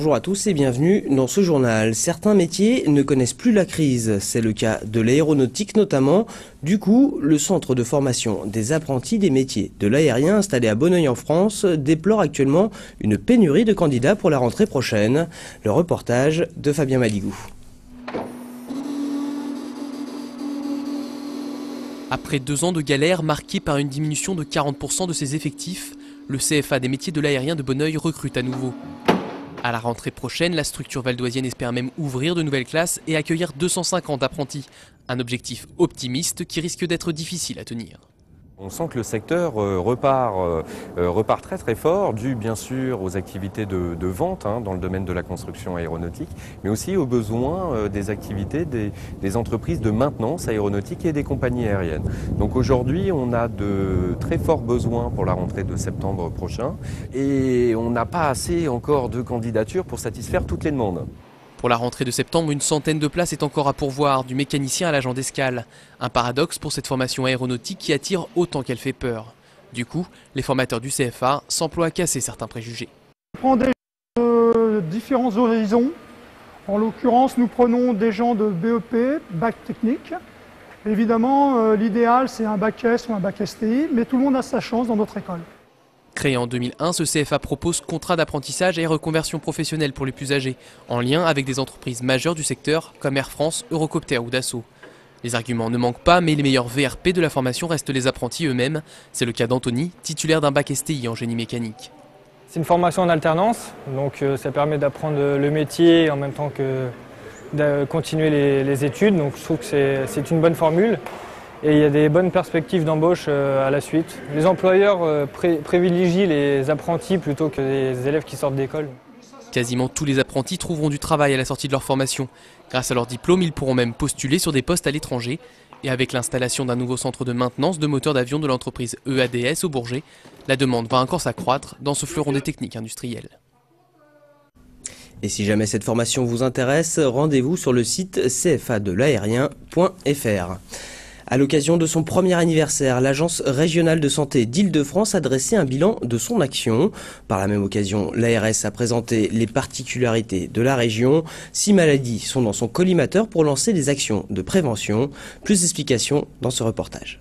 Bonjour à tous et bienvenue dans ce journal. Certains métiers ne connaissent plus la crise, c'est le cas de l'aéronautique notamment. Du coup, le centre de formation des apprentis des métiers de l'aérien installé à Bonneuil en France déplore actuellement une pénurie de candidats pour la rentrée prochaine. Le reportage de Fabien Madigou. Après 2 ans de galère marqués par une diminution de 40% de ses effectifs, le CFA des métiers de l'aérien de Bonneuil recrute à nouveau. À la rentrée prochaine, la structure valdoisienne espère même ouvrir de nouvelles classes et accueillir 250 apprentis. Un objectif optimiste qui risque d'être difficile à tenir. On sent que le secteur repart très fort, dû bien sûr aux activités de vente dans le domaine de la construction aéronautique, mais aussi aux besoins des activités des entreprises de maintenance aéronautique et des compagnies aériennes. Donc aujourd'hui, on a de très forts besoins pour la rentrée de septembre prochain et on n'a pas assez encore de candidatures pour satisfaire toutes les demandes. Pour la rentrée de septembre, une centaine de places est encore à pourvoir, du mécanicien à l'agent d'escale. Un paradoxe pour cette formation aéronautique qui attire autant qu'elle fait peur. Du coup, les formateurs du CFA s'emploient à casser certains préjugés. On prend des gens de différents horizons. En l'occurrence, nous prenons des gens de BEP, bac technique. Évidemment, l'idéal, c'est un bac S ou un bac STI, mais tout le monde a sa chance dans notre école. Créé en 2001, ce CFA propose contrats d'apprentissage et reconversion professionnelle pour les plus âgés, en lien avec des entreprises majeures du secteur comme Air France, Eurocopter ou Dassault. Les arguments ne manquent pas, mais les meilleurs VRP de la formation restent les apprentis eux-mêmes. C'est le cas d'Anthony, titulaire d'un bac STI en génie mécanique. C'est une formation en alternance, donc ça permet d'apprendre le métier en même temps que de continuer les études. Donc je trouve que c'est une bonne formule. Et il y a des bonnes perspectives d'embauche à la suite. Les employeurs privilégient les apprentis plutôt que les élèves qui sortent d'école. Quasiment tous les apprentis trouveront du travail à la sortie de leur formation. Grâce à leur diplôme, ils pourront même postuler sur des postes à l'étranger. Et avec l'installation d'un nouveau centre de maintenance de moteurs d'avion de l'entreprise EADS au Bourget, la demande va encore s'accroître dans ce fleuron des techniques industrielles. Et si jamais cette formation vous intéresse, rendez-vous sur le site cfadelaérien.fr. À l'occasion de son premier anniversaire, l'Agence régionale de santé d'Île-de-France a dressé un bilan de son action. Par la même occasion, l'ARS a présenté les particularités de la région. 6 maladies sont dans son collimateur pour lancer des actions de prévention. Plus d'explications dans ce reportage.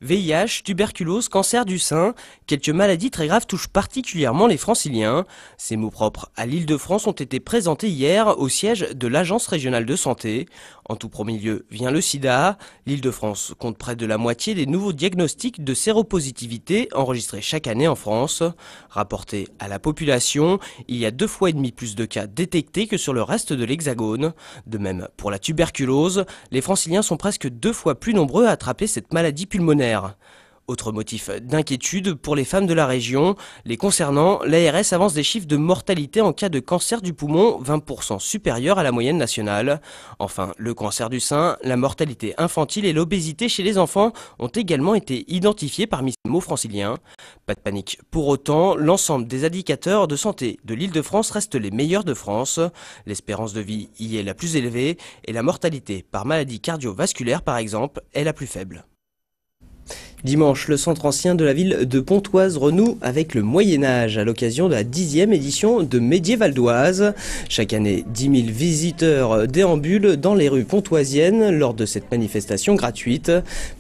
VIH, tuberculose, cancer du sein, quelques maladies très graves touchent particulièrement les franciliens. Ces mots propres à l'Île-de-France ont été présentés hier au siège de l'Agence régionale de santé. En tout premier lieu vient le sida. L'Île-de-France compte près de la moitié des nouveaux diagnostics de séropositivité enregistrés chaque année en France. Rapporté à la population, il y a 2,5 fois plus de cas détectés que sur le reste de l'Hexagone. De même pour la tuberculose, les franciliens sont presque 2 fois plus nombreux à attraper cette maladie pulmonaire. Autre motif d'inquiétude pour les femmes de la région, les concernant, l'ARS avance des chiffres de mortalité en cas de cancer du poumon 20% supérieurs à la moyenne nationale. Enfin, le cancer du sein, la mortalité infantile et l'obésité chez les enfants ont également été identifiés parmi ces mots franciliens. Pas de panique pour autant, l'ensemble des indicateurs de santé de l'Île-de-France restent les meilleurs de France. L'espérance de vie y est la plus élevée et la mortalité par maladie cardiovasculaire par exemple est la plus faible. Dimanche, le centre ancien de la ville de Pontoise renoue avec le Moyen-Âge à l'occasion de la 10e édition de Médiévaldoise. Chaque année, 10 000 visiteurs déambulent dans les rues pontoisiennes lors de cette manifestation gratuite.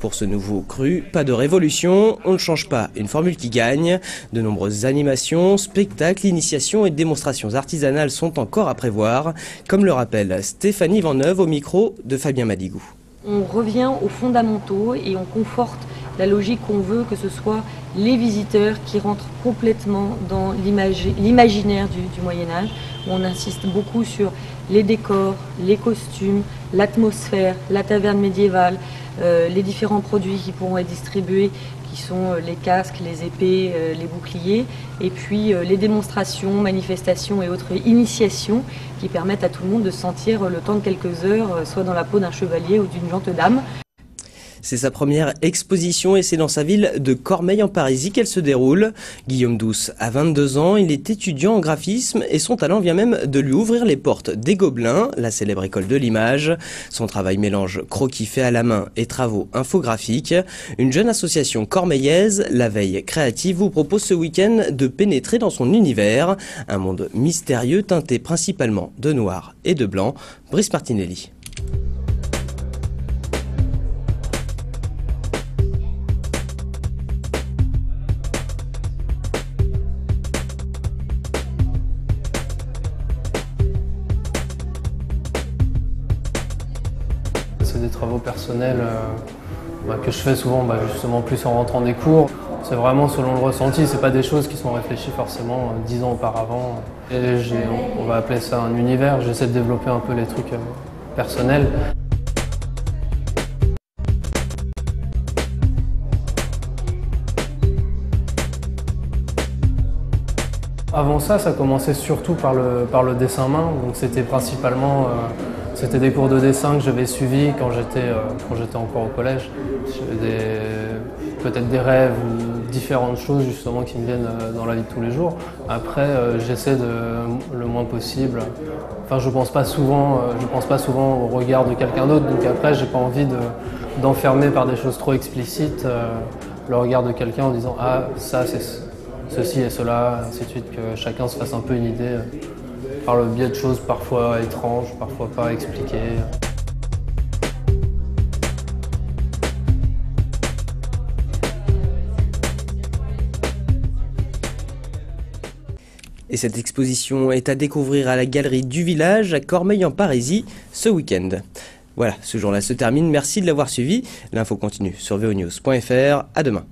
Pour ce nouveau cru, pas de révolution, on ne change pas une formule qui gagne. De nombreuses animations, spectacles, initiations et démonstrations artisanales sont encore à prévoir, comme le rappelle Stéphanie Vanneuve au micro de Fabien Madigou. On revient aux fondamentaux et on conforte la logique qu'on veut, que ce soit les visiteurs qui rentrent complètement dans l'imaginaire du Moyen-Âge, où on insiste beaucoup sur les décors, les costumes, l'atmosphère, la taverne médiévale, les différents produits qui pourront être distribués, qui sont les casques, les épées, les boucliers, et puis les démonstrations, manifestations et autres initiations qui permettent à tout le monde de se sentir le temps de quelques heures, soit dans la peau d'un chevalier ou d'une gente dame. C'est sa première exposition et c'est dans sa ville de Cormeilles-en-Parisis qu'elle se déroule. Guillaume Douce a 22 ans, il est étudiant en graphisme et son talent vient même de lui ouvrir les portes des Gobelins, la célèbre école de l'image. Son travail mélange croquis faits à la main et travaux infographiques. Une jeune association cormeillaise, La Veille Créative, vous propose ce week-end de pénétrer dans son univers, un monde mystérieux teinté principalement de noir et de blanc. Brice Martinelli. C'est des travaux personnels que je fais souvent justement plus en rentrant des cours. C'est vraiment selon le ressenti, c'est pas des choses qui sont réfléchies forcément 10 ans auparavant. Et on va appeler ça un univers, j'essaie de développer un peu les trucs personnels. Avant ça commençait surtout par le dessin main, donc c'était principalement c'était des cours de dessin que j'avais suivis quand j'étais encore au collège. J'avais peut-être des rêves ou différentes choses justement qui me viennent dans la vie de tous les jours. Après, j'essaie le moins possible. Enfin, je pense pas souvent au regard de quelqu'un d'autre. Donc après, j'ai pas envie d'enfermer par des choses trop explicites le regard de quelqu'un en disant ah ça c'est ceci et cela, ainsi de suite, que chacun se fasse un peu une idée par le biais de choses parfois étranges, parfois pas expliquées. Et cette exposition est à découvrir à la galerie du village à Cormeilles-en-Parisis ce week-end. Voilà, ce jour-là se termine. Merci de l'avoir suivi. L'info continue sur veonews.fr. À demain.